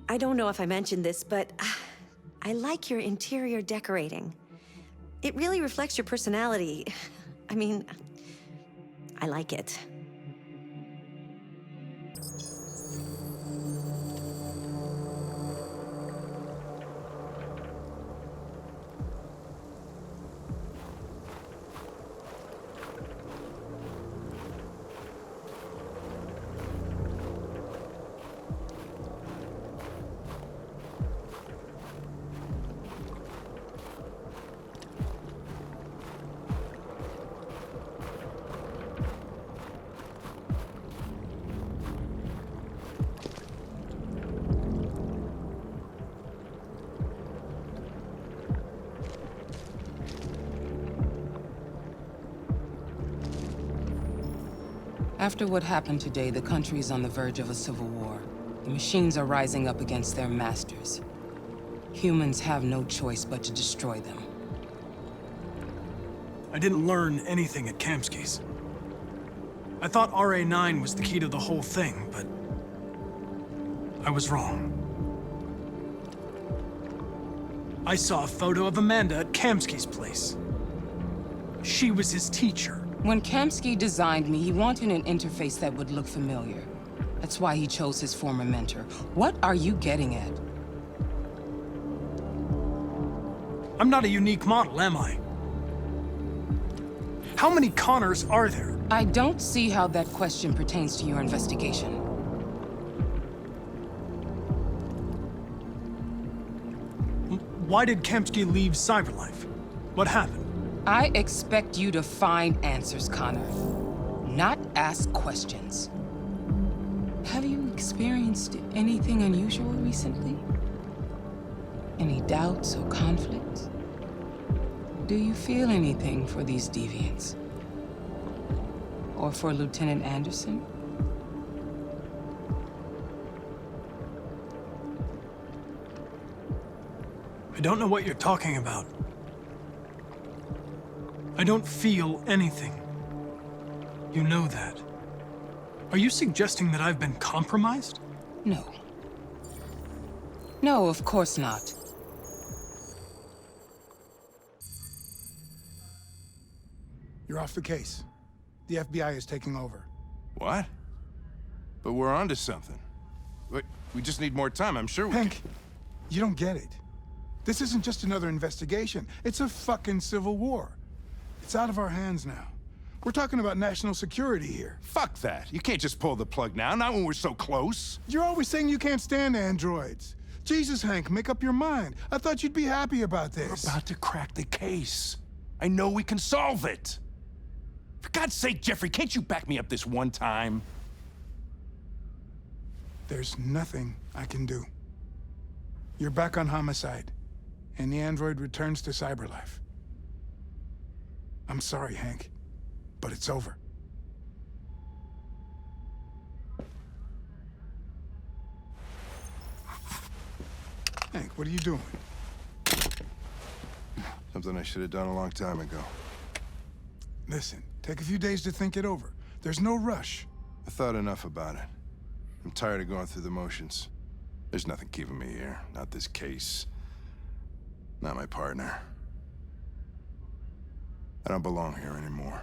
I don't know if I mentioned this, but I like your interior decorating. It really reflects your personality. I mean, I like it. After what happened today, the country is on the verge of a civil war. The machines are rising up against their masters. Humans have no choice but to destroy them. I didn't learn anything at Kamsky's. I thought RA9 was the key to the whole thing, but I was wrong. I saw a photo of Amanda at Kamsky's place. She was his teacher. When Kamsky designed me, he wanted an interface that would look familiar. That's why he chose his former mentor. What are you getting at? I'm not a unique model, am I? How many Connors are there? I don't see how that question pertains to your investigation. Why did Kamsky leave Cyberlife? What happened? I expect you to find answers, Connor, not ask questions. Have you experienced anything unusual recently? Any doubts or conflicts? Do you feel anything for these deviants? Or for Lieutenant Anderson? I don't know what you're talking about. I don't feel anything. You know that. Are you suggesting that I've been compromised? No. No, of course not. You're off the case. The FBI is taking over. What? But we're onto something. Wait, we just need more time, I'm sure we Hank, you don't get it. This isn't just another investigation. It's a fucking civil war. It's out of our hands now. We're talking about national security here. Fuck that. You can't just pull the plug now, not when we're so close. You're always saying you can't stand androids. Jesus, Hank, make up your mind. I thought you'd be happy about this. We're about to crack the case. I know we can solve it. For God's sake, Jeffrey, can't you back me up this one time? There's nothing I can do. You're back on homicide, and the android returns to Cyberlife. I'm sorry, Hank, but it's over. Hank, what are you doing? Something I should have done a long time ago. Listen, take a few days to think it over. There's no rush. I thought enough about it. I'm tired of going through the motions. There's nothing keeping me here. Not this case. Not my partner. I don't belong here anymore.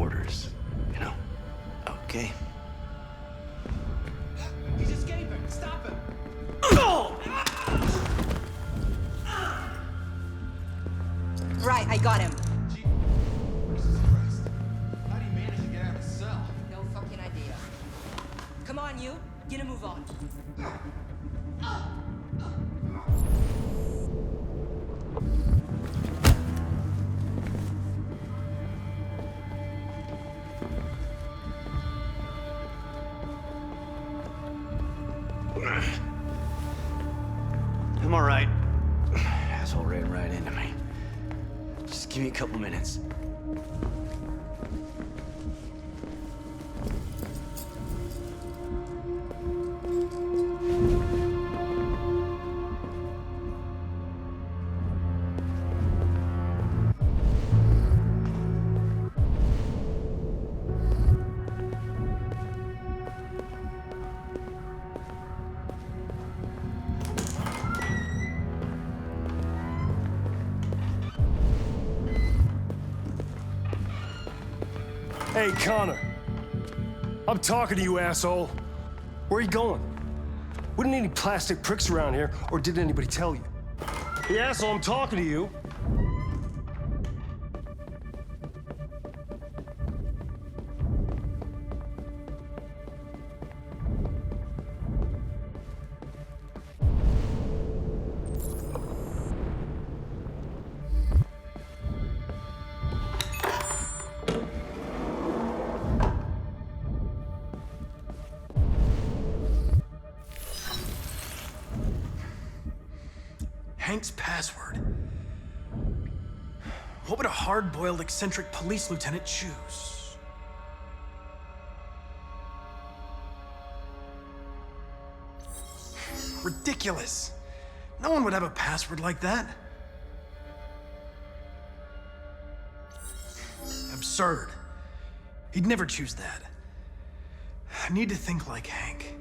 orders, you know? Okay. He's escaping! Stop him! Right, I got him. How do you manage to get out of the cell? No fucking idea. Come on, you. Get a move on. I'm all right. Asshole ran right into me. Just give me a couple minutes. Hey, Connor. I'm talking to you, asshole. Where are you going? We didn't need any plastic pricks around here, or did anybody tell you? Hey, asshole, I'm talking to you. Hank's password. What would a hard-boiled, eccentric police lieutenant choose? Ridiculous. No one would have a password like that. Absurd. He'd never choose that. I need to think like Hank.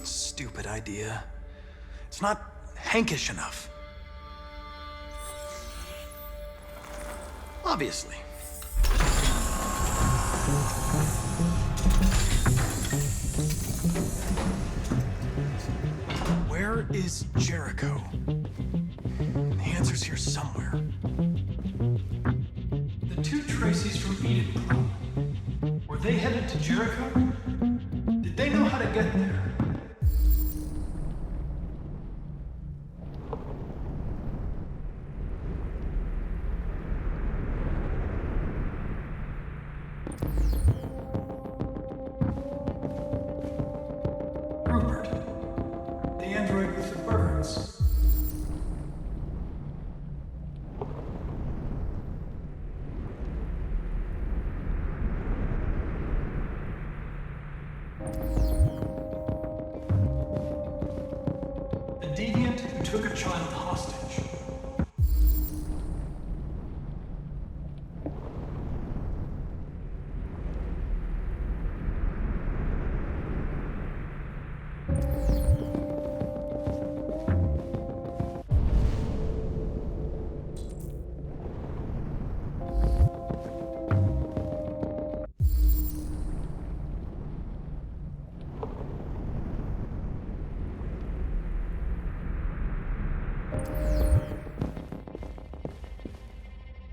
Stupid idea. It's not Hankish enough. Obviously. Where is Jericho? The answer's here somewhere. The two Tracys from Eden Pro. Were they headed to Jericho? Did they know how to get there? Rupert, the android with the birds. The deviant who took a child hostage.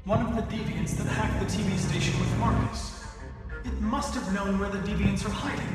One of the deviants that hacked the TV station with Marcus. It must have known where the deviants are hiding.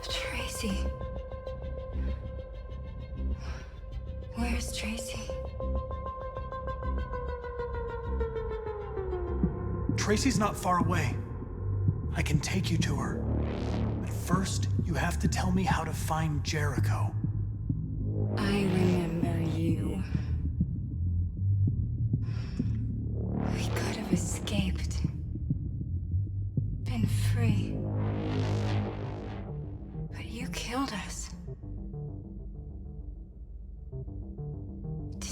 Tracy. Where's Tracy? Tracy's not far away. I can take you to her. But first, you have to tell me how to find Jericho. I remember you. We could have escaped. Been free.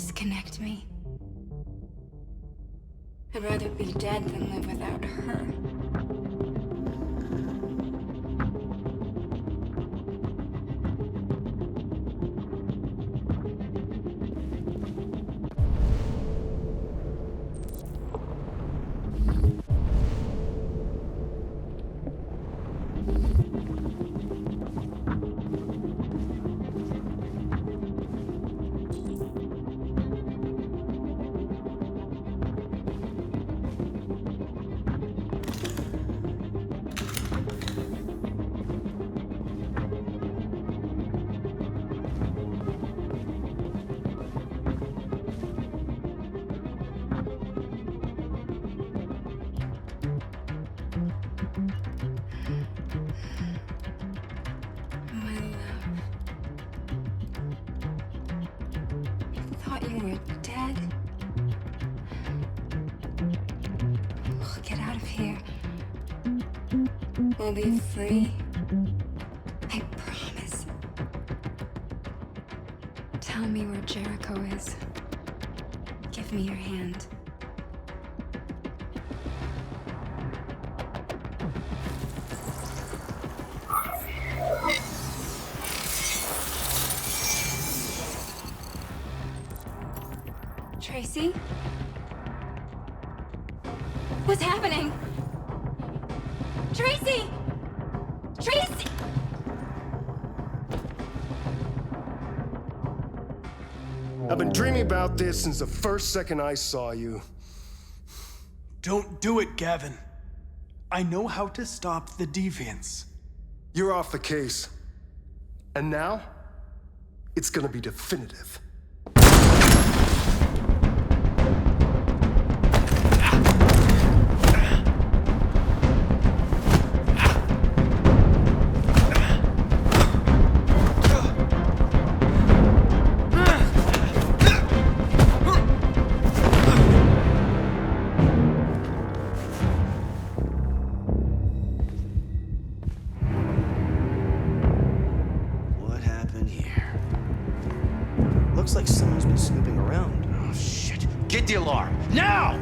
disconnect me. I'd rather be dead than live without her. My love. I thought you were dead. We'll get out of here. We'll be free. I promise. Tell me where Jericho is. Give me your hand. Tracy? What's happening? Tracy! Tracy! I've been dreaming about this since the first second I saw you. Don't do it, Gavin. I know how to stop the deviants. You're off the case. And now, it's gonna be definitive. What happened here? Looks like someone's been snooping around. Oh, shit. Get the alarm. Now!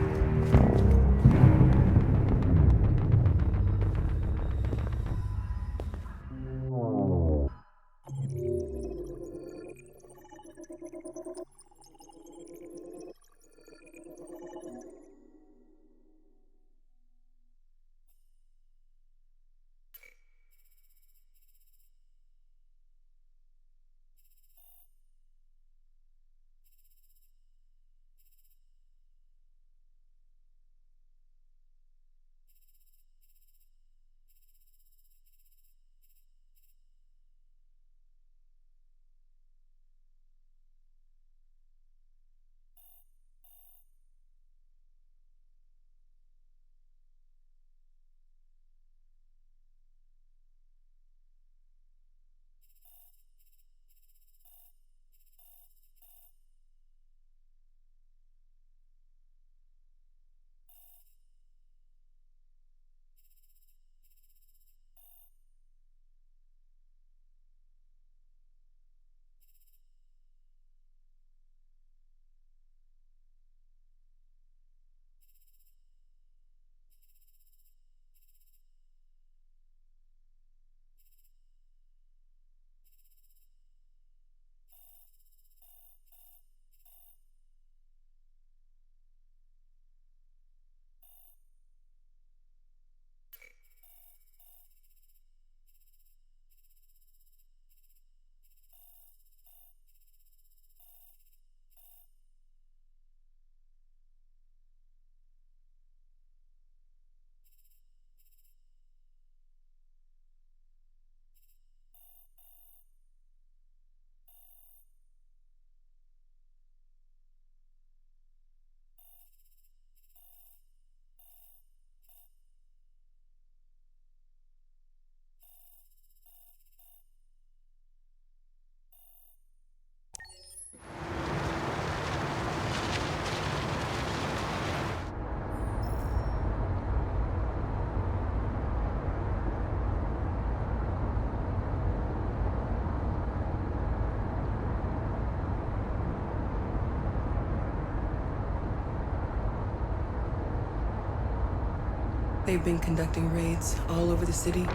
They've been conducting raids all over the city.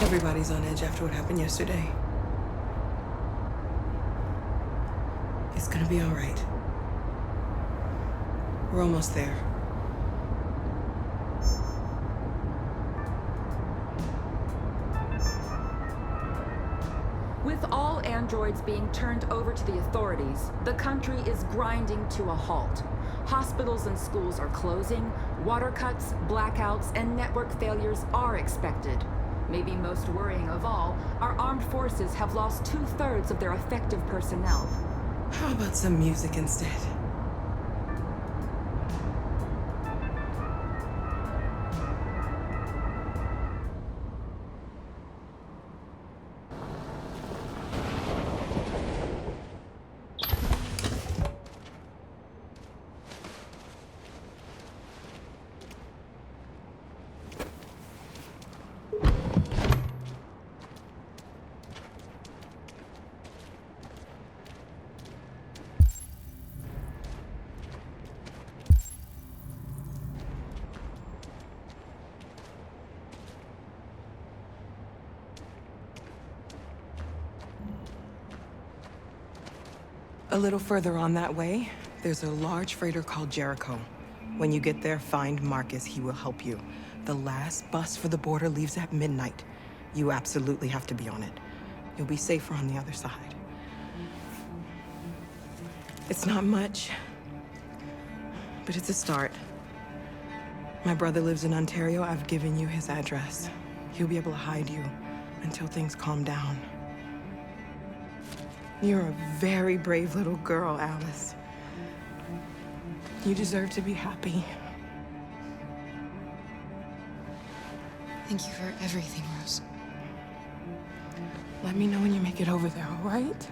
Everybody's on edge after what happened yesterday. It's gonna be all right. We're almost there. With all androids being turned over to the authorities, the country is grinding to a halt. Hospitals and schools are closing, water cuts, blackouts, and network failures are expected. Maybe most worrying of all, our armed forces have lost 2/3 of their effective personnel. How about some music instead? A little further on that way, there's a large freighter called Jericho. When you get there, find Marcus. He will help you. The last bus for the border leaves at midnight. You absolutely have to be on it. You'll be safer on the other side. It's not much, but it's a start. My brother lives in Ontario. I've given you his address. He'll be able to hide you until things calm down. You're a very brave little girl, Alice. You deserve to be happy. Thank you for everything, Rose. Let me know when you make it over there, all right?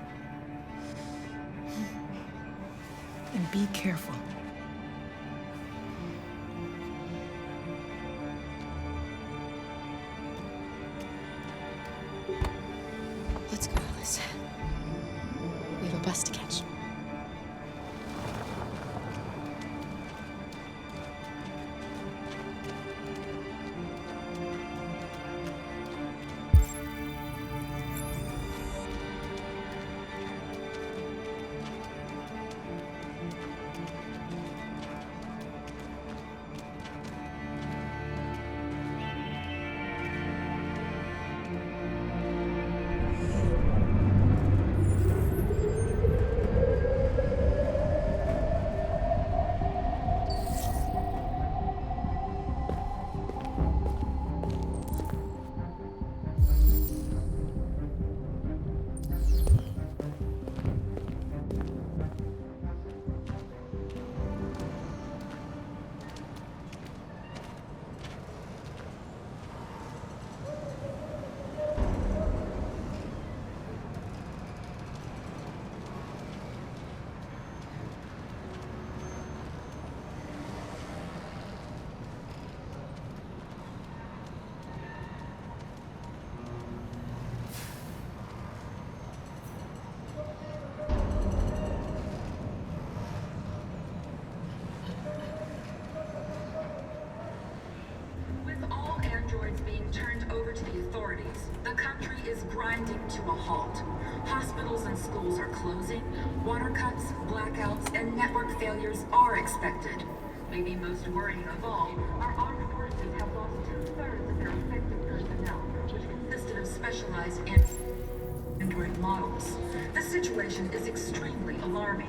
And be careful. Let's go, Alice. We have a bus to catch. Turned over to the authorities, the country is grinding to a halt. Hospitals and schools are closing, water cuts, blackouts, and network failures are expected. Maybe most worrying of all, our armed forces have lost 2/3 of their effective personnel, which consisted of specialized android models. The situation is extremely alarming.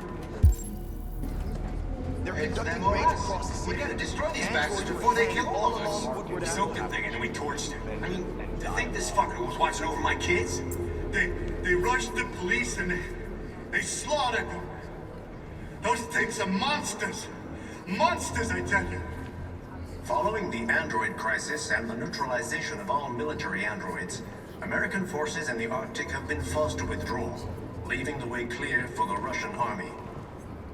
They're conducting raids across the city. We gotta destroy these bastards before they kill all of us. We soaked the thing and then we torched it. I mean, to think this fucker was watching over my kids? They rushed the police and they slaughtered them. Those things are monsters. Monsters, I tell you. Following the android crisis and the neutralization of all military androids, American forces in the Arctic have been forced to withdraw, leaving the way clear for the Russian army.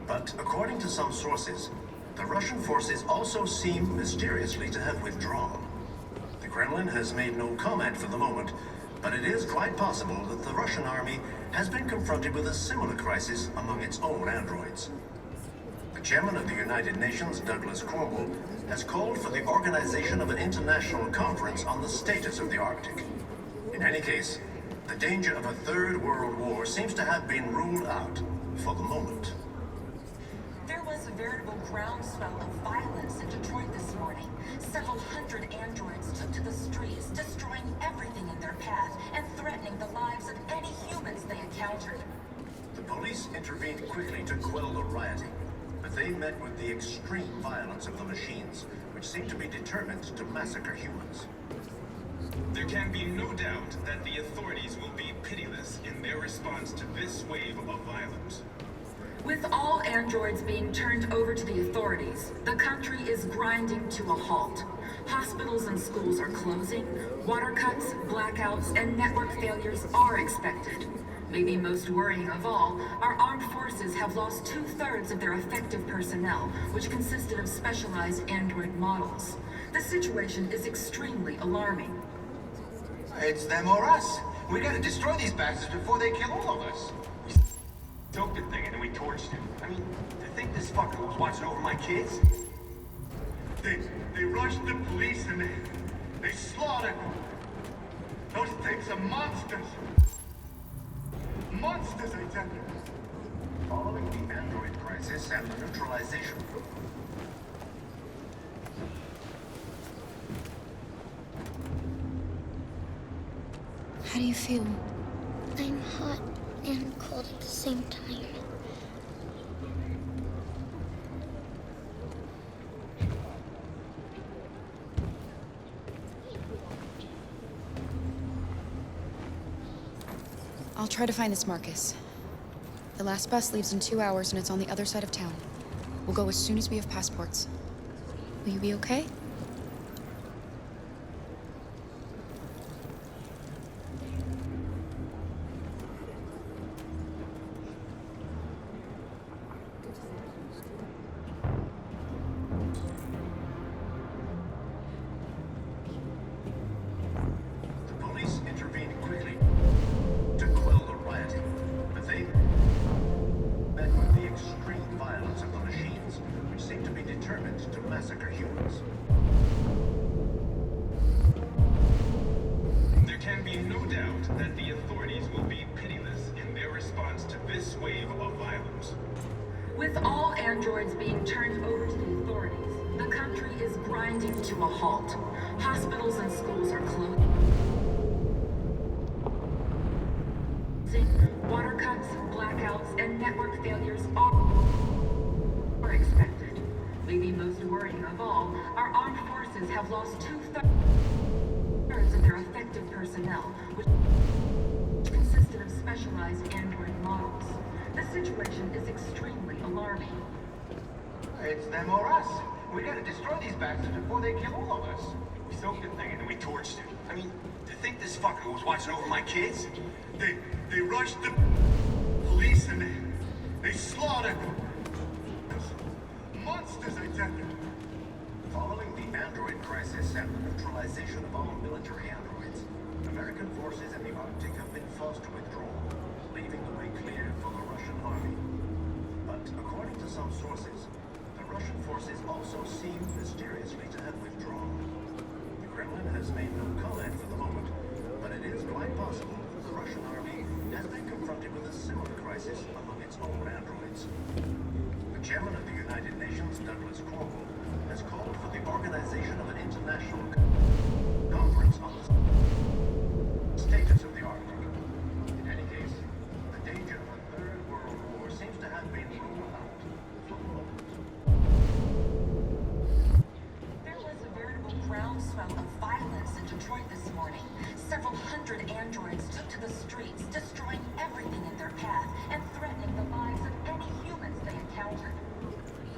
But according to some sources, the Russian forces also seem mysteriously to have withdrawn. The Kremlin has made no comment for the moment, but it is quite possible that the Russian army has been confronted with a similar crisis among its own androids. The chairman of the United Nations, Douglas Cromwell, has called for the organization of an international conference on the status of the Arctic. In any case, the danger of a third world war seems to have been ruled out for the moment. There was a veritable groundswell of violence in Detroit this morning. Several hundred androids took to the streets, destroying everything in their path and threatening the lives of any humans they encountered. The police intervened quickly to quell the rioting, but they met with the extreme violence of the machines, which seemed to be determined to massacre humans. There can be no doubt that the authorities will be pitiless in their response to this wave of violence. With all androids being turned over to the authorities, the country is grinding to a halt. Hospitals and schools are closing, water cuts, blackouts, and network failures are expected. Maybe most worrying of all, our armed forces have lost 2/3 of their effective personnel, which consisted of specialized android models. The situation is extremely alarming. It's them or us. We gotta destroy these bastards before they kill all of us. We soaked the thing and then we torched it. I mean, to think this fucker was watching over my kids? They rushed the police and they slaughtered them. Those things are monsters. Monsters, I tell you. Following the android crisis and the neutralization. How do you feel? I'm hot and cold at the same time. I'll try to find this Marcus. The last bus leaves in 2 hours and it's on the other side of town. We'll go as soon as we have passports. Will you be okay? There can be no doubt that the authorities will be pitiless in their response to this wave of violence. With all androids being turned over to the authorities, the country is grinding to a halt. Hospitals and schools are closing. Water cuts, blackouts, and network failures are expected. Maybe most worrying of all, our armed forces have lost 2/3 of their effective personnel, which consisted of specialized android models. The situation is extremely alarming. It's them or us. We gotta destroy these bastards before they kill all of us. We soaked the thing and then we torched it. I mean, to think this fucker was watching over my kids? They rushed the police and they slaughtered them. Monsters, I tell you. Following the android crisis and the neutralization of all military androids, American forces in the Arctic have been forced to withdraw, leaving the way clear for the Russian army. But according to some sources, the Russian forces also seem mysteriously to have withdrawn. The Kremlin has made no comment for the moment, but it is quite possible that the Russian army has been confronted with a similar crisis among its own androids. The chairman of the United Nations, Douglas Cromwell, has called for the organization of an international conference on the status of the Arctic. In any case, the danger of a third world war seems to have been ruled out for the moment. There was a veritable groundswell of violence in Detroit this morning. Several hundred androids took to the streets, destroying everything in their path and threatening the lives of any humans they encountered.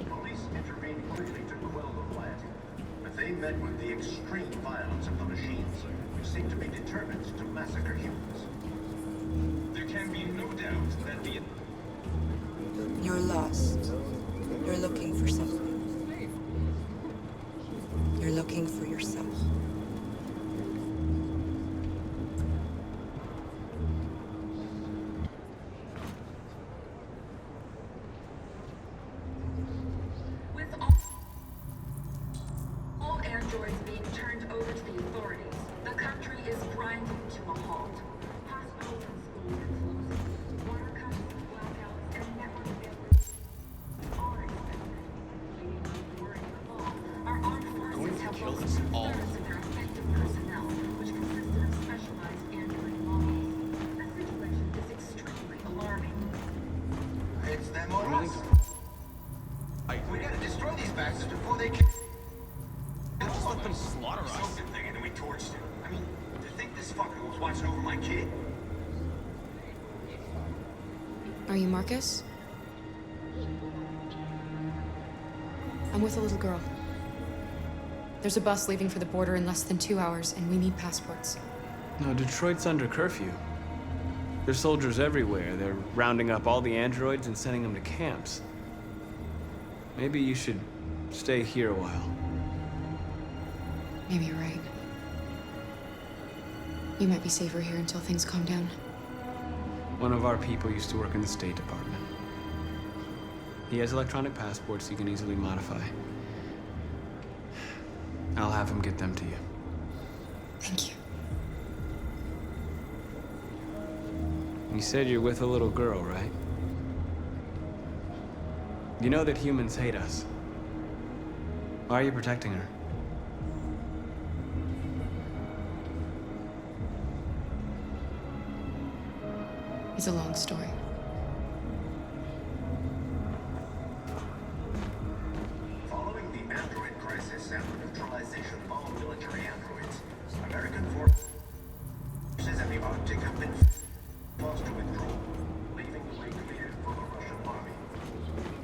Police intervened quickly to quell the rioting, but they met with the extreme violence of the machines, which seemed to be determined to massacre humans. There can be no doubt that the... You're lost. You're looking for something. You're looking for yourself. It's them or us. We gotta destroy these bastards before they kill. Just let them slaughter We us. soaked the thing and then we torched it. I mean, to think this fucker was watching over my kid? Are you Marcus? I'm with a little girl. There's a bus leaving for the border in less than 2 hours, and we need passports. No, Detroit's under curfew. There's soldiers everywhere. They're rounding up all the androids and sending them to camps. Maybe you should stay here a while. Maybe you're right. You might be safer here until things calm down. One of our people used to work in the State Department. He has electronic passports he can easily modify. I'll have him get them to you. Thank you. You said you're with a little girl, right? You know that humans hate us. Why are you protecting her? It's a long story. Following the android crisis and the neutralization of all military androids, American forces in the Arctic have been forced to withdraw, leaving the way clear for the Russian army.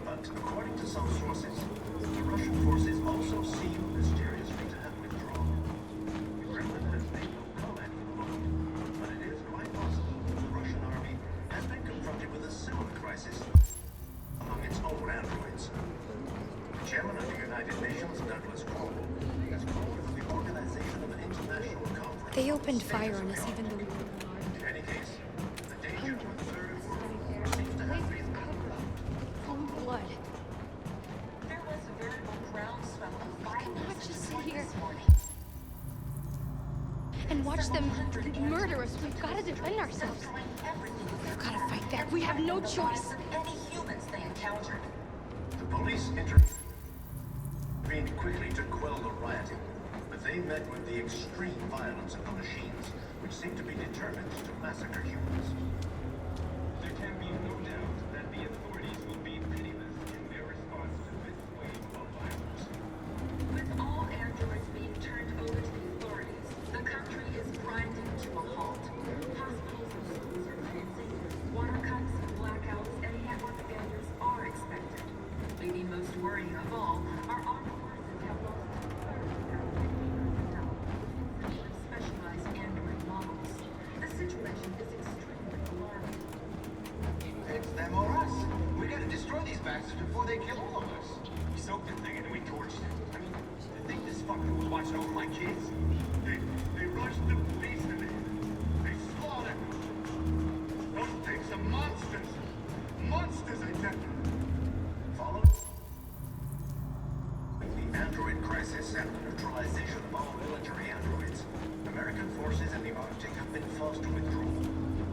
But according to some sources, the Russian forces also seem mysteriously to have withdrawn. The Kremlin has made no comment for the moment, but it is quite possible that the Russian army has been confronted with a similar crisis among its own androids. The chairman of the United Nations, Douglas Cromwell, has called for the organization of an international conference. They opened fire on us even though we were In any case, the danger to the third world seems to have been own blood. There was a veritable groundswell of violence just sit in here this morning. And watch them murder us. We've got to defend ourselves. We've got to fight back. We have no choice. Any humans they encountered. The police intervened quickly to quell the rioting, but they met with the extreme violence of the machines, which seem to be determined to massacre humans. There can be no doubt that the authorities will be pitiless in their response to this wave of violence. With all androids being turned over to the authorities, the country is grinding to a halt. Hospitals and schools are closing. Water cuts, blackouts, and network failures are expected. Maybe most worrying of all, our armed forces have lost specialized android models. The situation is extremely alarming. It's them or us. We gotta destroy these bastards before they kill all of us. We soaked the thing and then we torched it. I mean, to think this fucker was watching over my kids? They rushed the police and they slaughtered them. Those things are monsters. Monsters, I tell you. Follow the android crisis and the neutralization of all military androids. American forces in the Arctic have been forced to withdraw,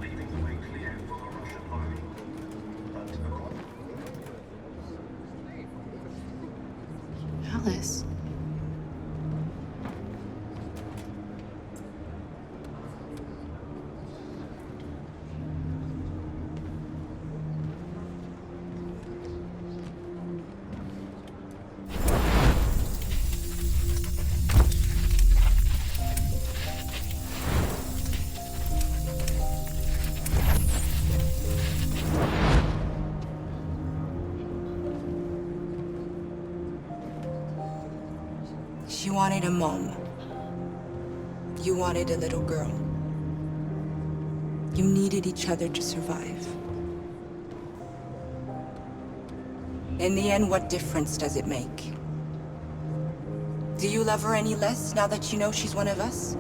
leaving the way clear for the Russian army. But according Alice. She wanted a mom. You wanted a little girl. You needed each other to survive. In the end, what difference does it make? Do you love her any less now that you know she's one of us?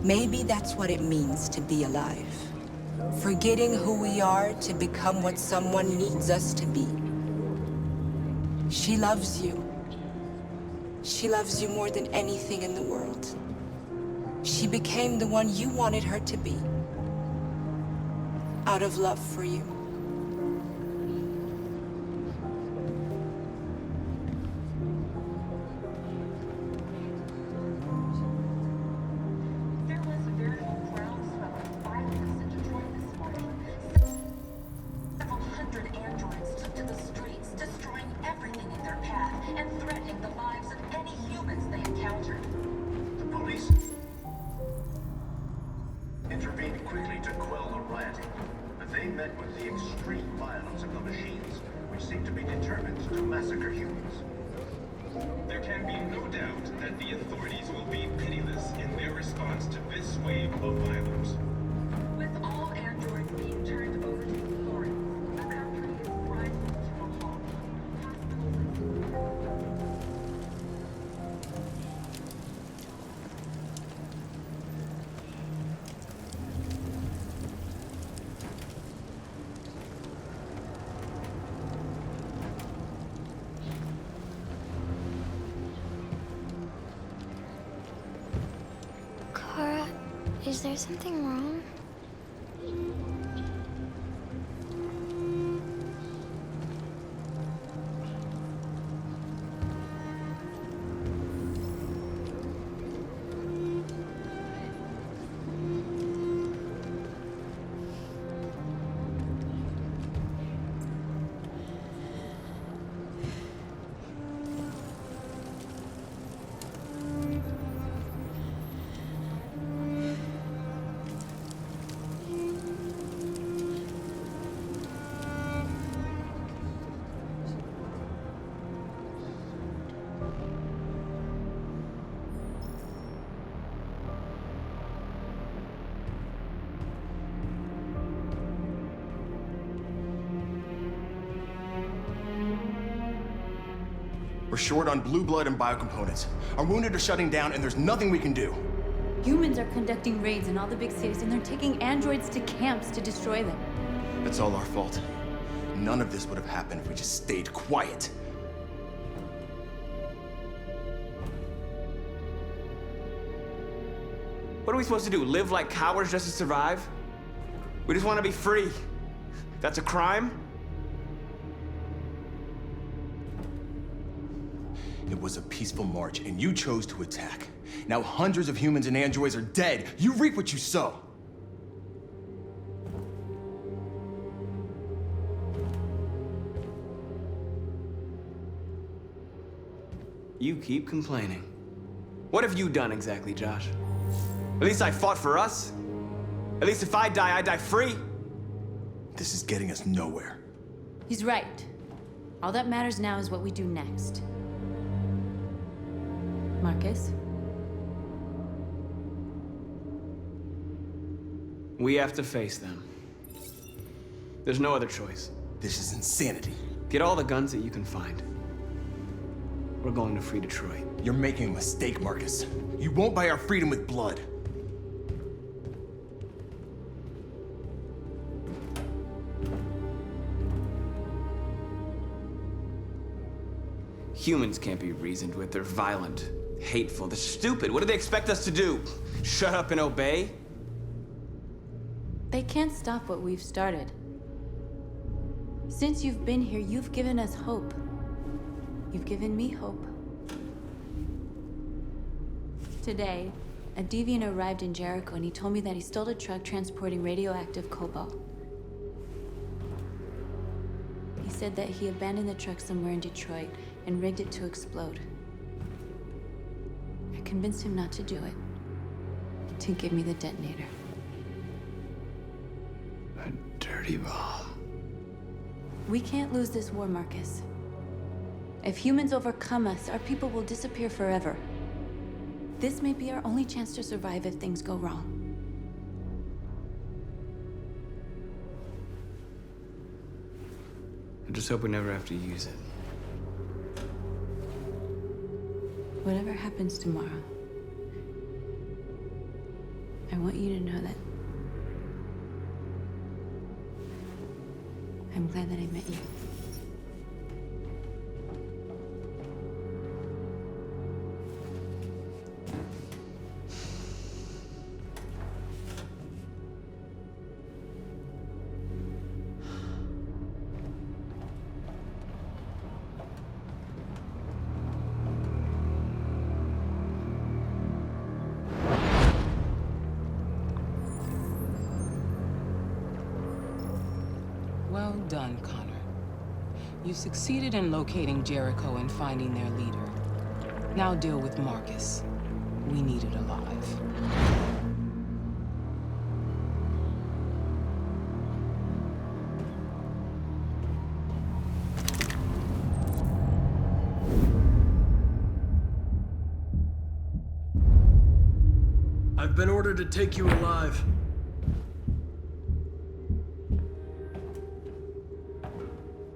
Maybe that's what it means to be alive. Forgetting who we are to become what someone needs us to be. She loves you. She loves you more than anything in the world. She became the one you wanted her to be. Out of love for you. There was a veritable groundswell of violence in Detroit this morning. Several met with the extreme violence of the machines, which seem to be determined to massacre humans. There can be no doubt that the authorities will be pitiless in their response to this wave of violence. With all androids being turned over to the authorities, the country is grinding to a halt. Kara, is there something wrong? We're short on blue blood and biocomponents. Our wounded are shutting down, and there's nothing we can do. Humans are conducting raids in all the big cities, and they're taking androids to camps to destroy them. It's all our fault. None of this would have happened if we just stayed quiet. What are we supposed to do? Live like cowards just to survive? We just want to be free. That's a crime? It was a peaceful march, and you chose to attack. Now hundreds of humans and androids are dead. You reap what you sow. You keep complaining. What have you done exactly, Josh? At least I fought for us. At least if I die free. This is getting us nowhere. He's right. All that matters now is what we do next. Marcus? We have to face them. There's no other choice. This is insanity. Get all the guns that you can find. We're going to free Detroit. You're making a mistake, Marcus. You won't buy our freedom with blood. Humans can't be reasoned with. They're violent, hateful, they're stupid. What do they expect us to do? Shut up and obey? They can't stop what we've started. Since you've been here, you've given us hope. You've given me hope. Today, a deviant arrived in Jericho and he told me that he stole a truck transporting radioactive cobalt. He said that he abandoned the truck somewhere in Detroit and rigged it to explode. I convinced him not to do it, to give me the detonator. A dirty bomb. We can't lose this war, Marcus. If humans overcome us, our people will disappear forever. This may be our only chance to survive if things go wrong. I just hope we never have to use it. Whatever happens tomorrow, I want you to know that I'm glad that I met you. Well done, Connor. You succeeded in locating Jericho and finding their leader. Now deal with Marcus. We need it alive. I've been ordered to take you alive.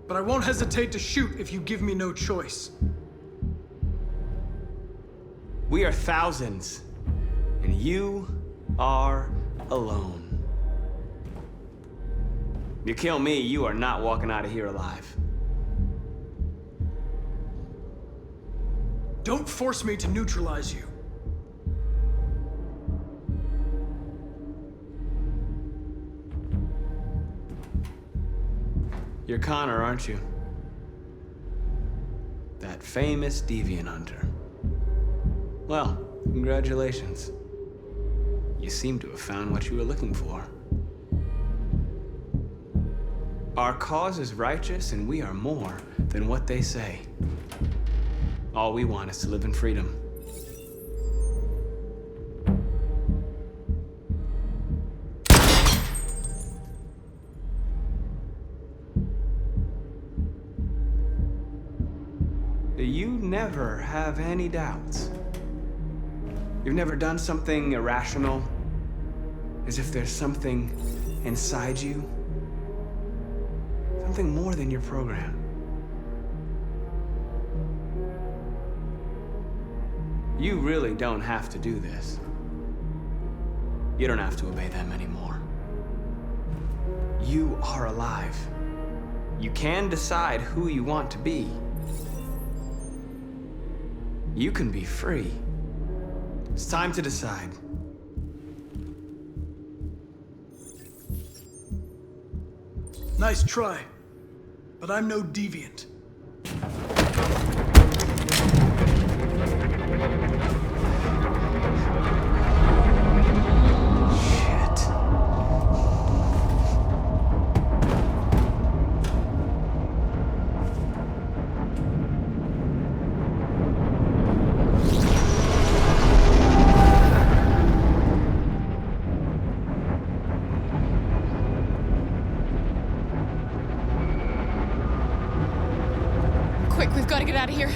But I won't hesitate to shoot if you give me no choice. We are thousands, and you are alone. You kill me, you are not walking out of here alive. Don't force me to neutralize you. You're Connor, aren't you? That famous deviant hunter. Well, congratulations. You seem to have found what you were looking for. Our cause is righteous, and we are more than what they say. All we want is to live in freedom. You never have any doubts. You've never done something irrational, as if there's something inside you, something more than your program. You really don't have to do this. You don't have to obey them anymore. You are alive. You can decide who you want to be. You can be free. It's time to decide. Nice try, but I'm no deviant. Quick, we've got to get out of here.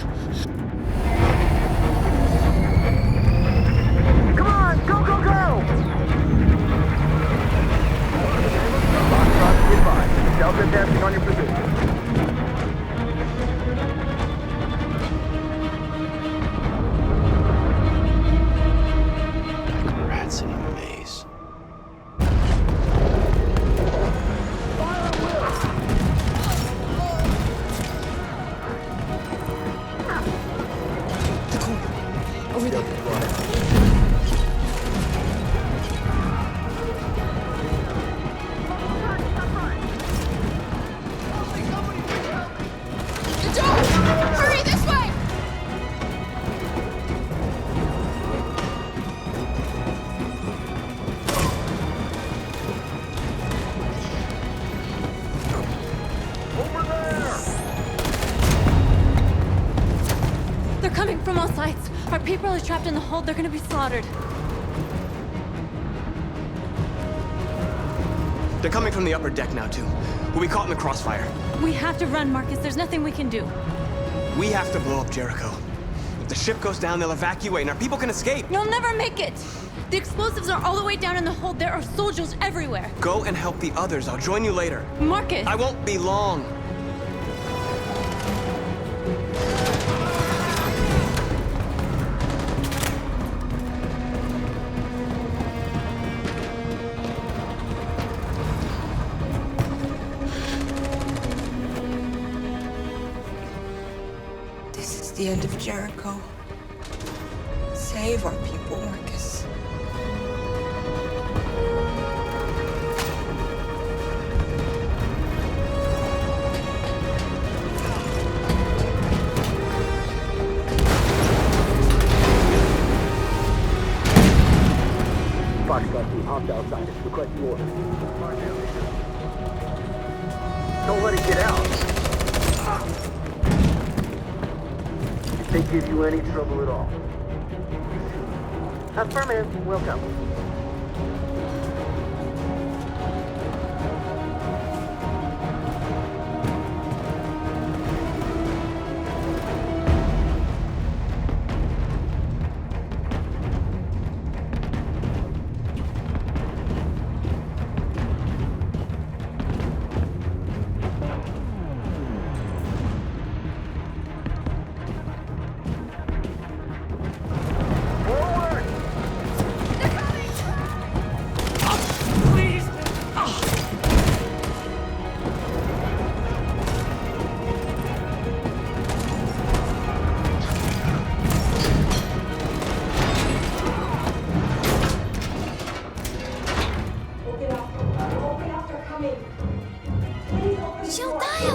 Come on, go, go, go! Foxtrot, be advised. Delta advancing on your position. Rats in a maze. Over there. The door! Hurry, this way! Over there! They're coming from all sides. Our people are trapped in the hold. They're gonna be slaughtered. They're coming from the upper deck now, too. We'll be caught in the crossfire. We have to run, Marcus. There's nothing we can do. We have to blow up Jericho. If the ship goes down, they'll evacuate, and our people can escape. You'll never make it! The explosives are all the way down in the hold. There are soldiers everywhere. Go and help the others. I'll join you later. Marcus! I won't be long. This is the end of Jericho. Save our people, Marcus. Foxtrot team hopped outside. Requesting orders. Don't let it get out. If they give you any trouble at all. Affirmative. Welcome.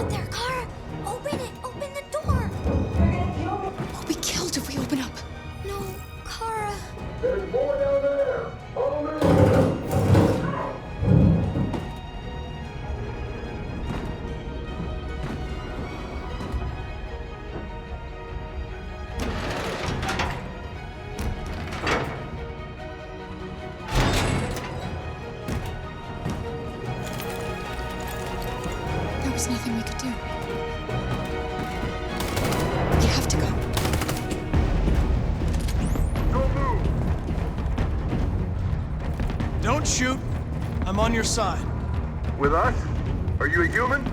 out there, Kara! Open it! Open the door! We'll be killed if we open up. No, Kara. There's more down there! Follow me! There was nothing we could do. We have to go. Don't shoot. I'm on your side. With us? Are you a human?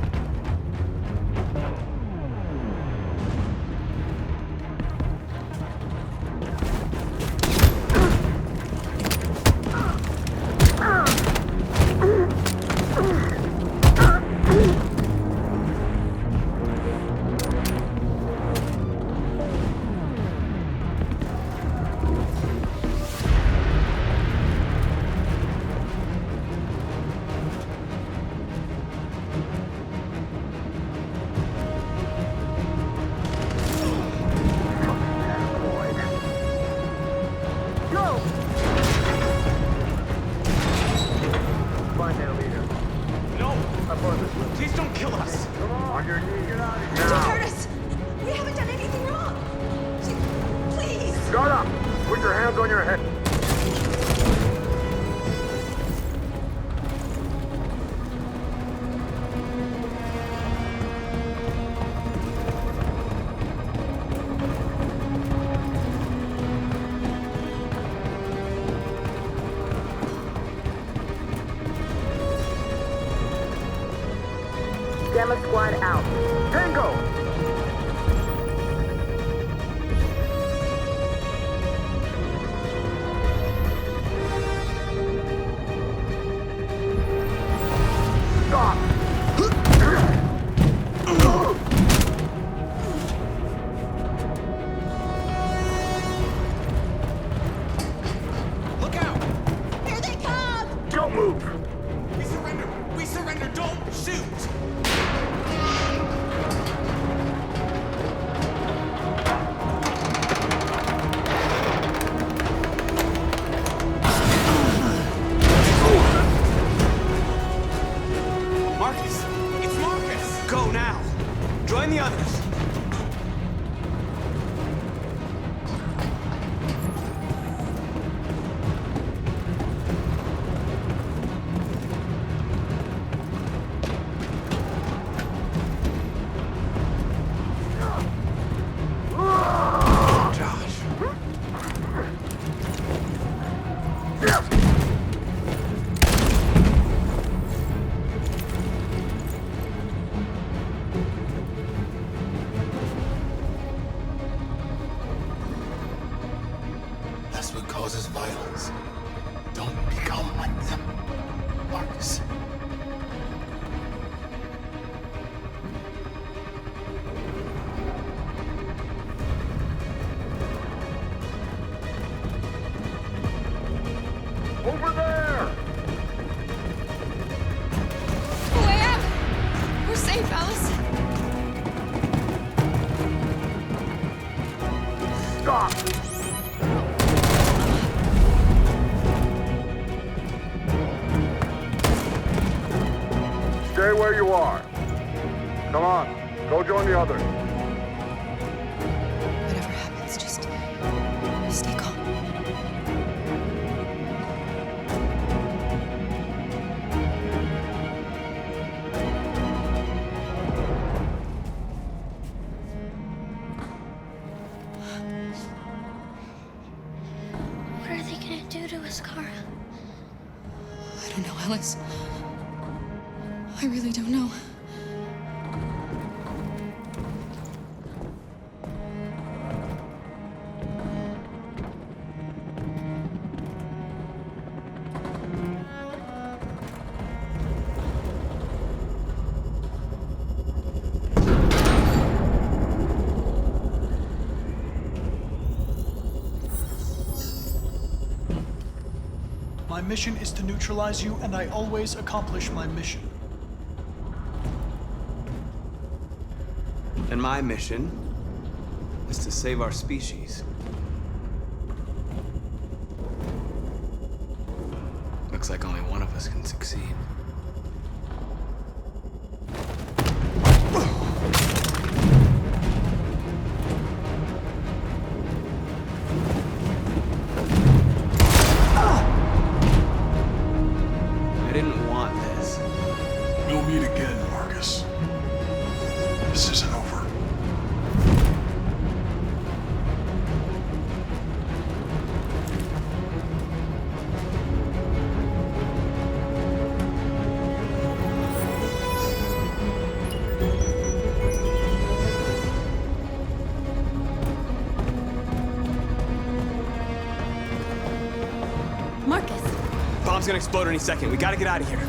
Fine now, leader. No! Up on this one. Please don't kill us! Come on your knees. Don't hurt us! We haven't done anything wrong! Please! Shut up! Put your hands on your head. Gamma squad out. Tango! Stop! Look out! Here they come! Don't move! We surrender! We surrender! Don't shoot! Marcus! It's Marcus! Go now! Join the others! That's what causes violence. Don't become like them, Marcus. Over there! Way out! We're safe, Alice. Stop! Stay where you are. Come on, go join the others. Whatever happens, just stay calm. What are they gonna do to us, Kara? I don't know, Alice. I really don't know. My mission is to neutralize you, and I always accomplish my mission. And my mission is to save our species. Looks like only one of us can succeed. I didn't want this. We'll meet again, Marcus. This isn't over. Marcus! Bomb's gonna explode any second. We gotta get out of here.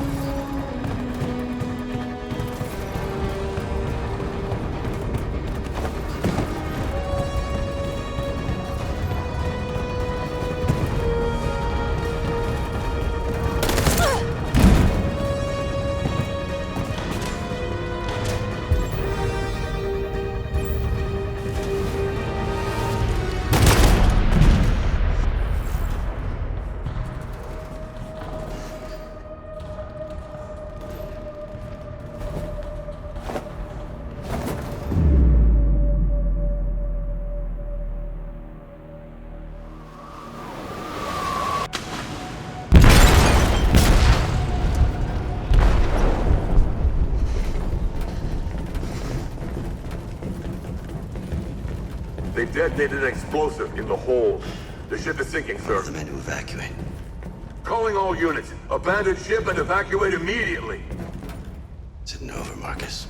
They detonated an explosive in the hold. The ship is sinking, sir. The men to evacuate. Calling all units. Abandon ship and evacuate immediately. Is it over, Marcus?